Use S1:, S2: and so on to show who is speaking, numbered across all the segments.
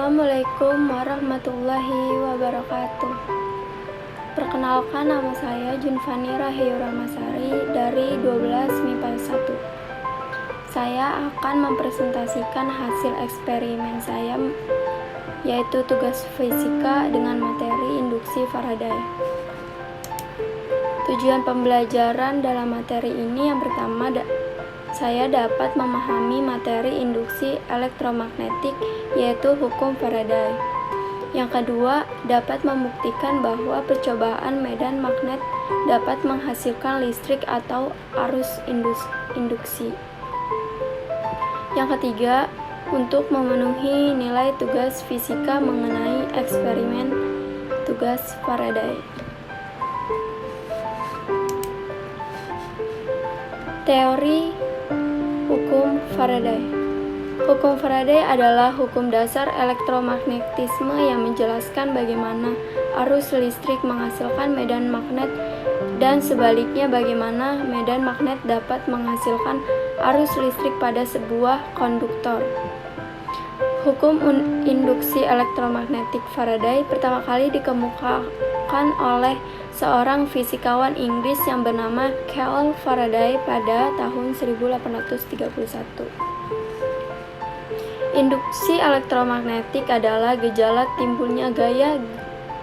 S1: Assalamualaikum warahmatullahi wabarakatuh. Perkenalkan, nama saya Junfani Rahayu Ramasari dari 12 MIPA 1. Saya akan mempresentasikan hasil eksperimen saya, yaitu tugas fisika dengan materi induksi Faraday. Tujuan pembelajaran dalam materi ini yang pertama, saya dapat memahami materi induksi elektromagnetik, yaitu hukum Faraday. Yang kedua, dapat membuktikan bahwa percobaan medan magnet dapat menghasilkan listrik atau arus induksi. Yang ketiga, untuk memenuhi nilai tugas fisika mengenai eksperimen tugas Faraday. Teori hukum Faraday. Hukum Faraday adalah hukum dasar elektromagnetisme yang menjelaskan bagaimana arus listrik menghasilkan medan magnet dan sebaliknya bagaimana medan magnet dapat menghasilkan arus listrik pada sebuah konduktor. Hukum induksi elektromagnetik Faraday pertama kali dikemukakan oleh seorang fisikawan Inggris yang bernama Carl Faraday pada tahun 1831. Induksi elektromagnetik adalah gejala timbulnya gaya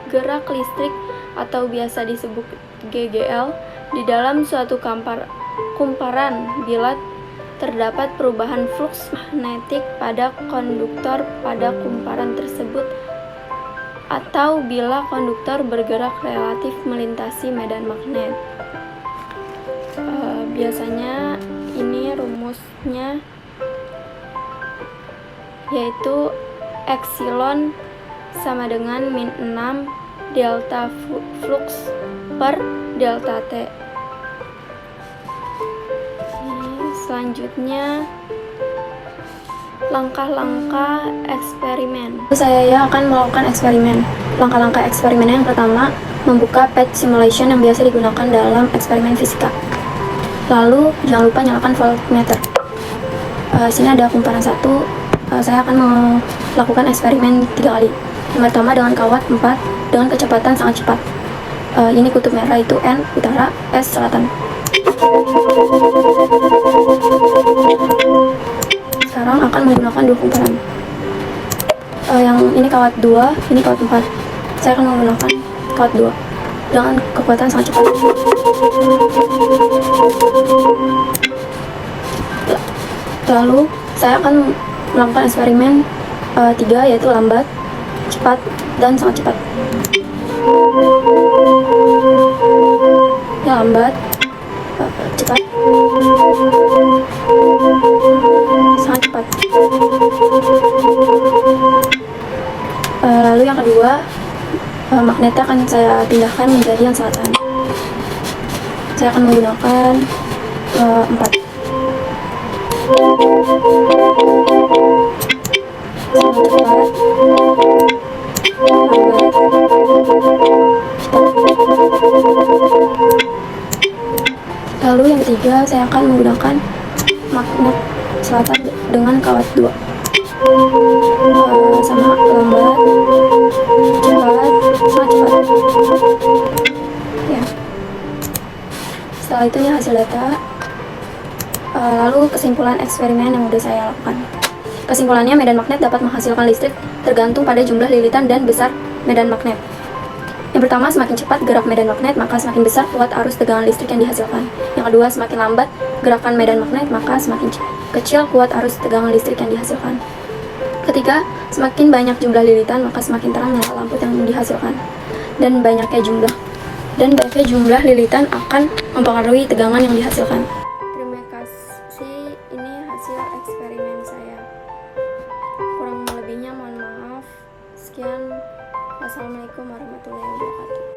S1: gerak listrik atau biasa disebut GGL di dalam suatu kumparan bila terdapat perubahan flux magnetik pada konduktor pada kumparan tersebut atau bila konduktor bergerak relatif melintasi medan magnet. Biasanya ini rumusnya yaitu epsilon sama dengan min 6 delta flux per delta T. Selanjutnya, langkah-langkah eksperimen. Saya akan melakukan eksperimen. Langkah-langkah eksperimennya yang pertama, membuka PET simulation yang biasa digunakan dalam eksperimen fisika. Lalu, jangan lupa nyalakan voltmeter. Sini ada kumparan 1. Saya akan melakukan eksperimen 3 kali. Yang pertama dengan kawat 4 dengan kecepatan sangat cepat. Ini kutub merah, itu N utara, S selatan. Sekarang akan menggunakan 2 kumparan. Yang ini kawat 2, ini kawat 4. Saya akan menggunakan kawat 2 dengan kekuatan sangat cepat. Lalu saya akan melakukan eksperimen 3, yaitu lambat, cepat, dan sangat cepat. Yang lambat, cepat, sangat cepat. Lalu yang kedua, magnetnya akan saya pindahkan menjadi yang selatan. Saya akan menggunakan 4. Sangat cepat, lambat, cepat. Lalu yang ketiga, saya akan menggunakan magnet selatan dengan kawat 2. Sama lambat, cepat, sangat cepat. Ya. Setelah itu ya hasil data. Lalu kesimpulan eksperimen yang sudah saya lakukan. Kesimpulannya, medan magnet dapat menghasilkan listrik tergantung pada jumlah lilitan dan besar medan magnet. Yang pertama, semakin cepat gerak medan magnet, maka semakin besar kuat arus tegangan listrik yang dihasilkan. Yang kedua, semakin lambat gerakan medan magnet, maka semakin kecil kuat arus tegangan listrik yang dihasilkan. Ketiga, semakin banyak jumlah lilitan, maka semakin terang nyala lampu yang dihasilkan. Dan banyaknya jumlah lilitan akan mempengaruhi tegangan yang dihasilkan. Terima kasih, ini hasil eksperimen saya. Kurang lebihnya mohon maaf. Sekian. Wassalamualaikum warahmatullahi wabarakatuh.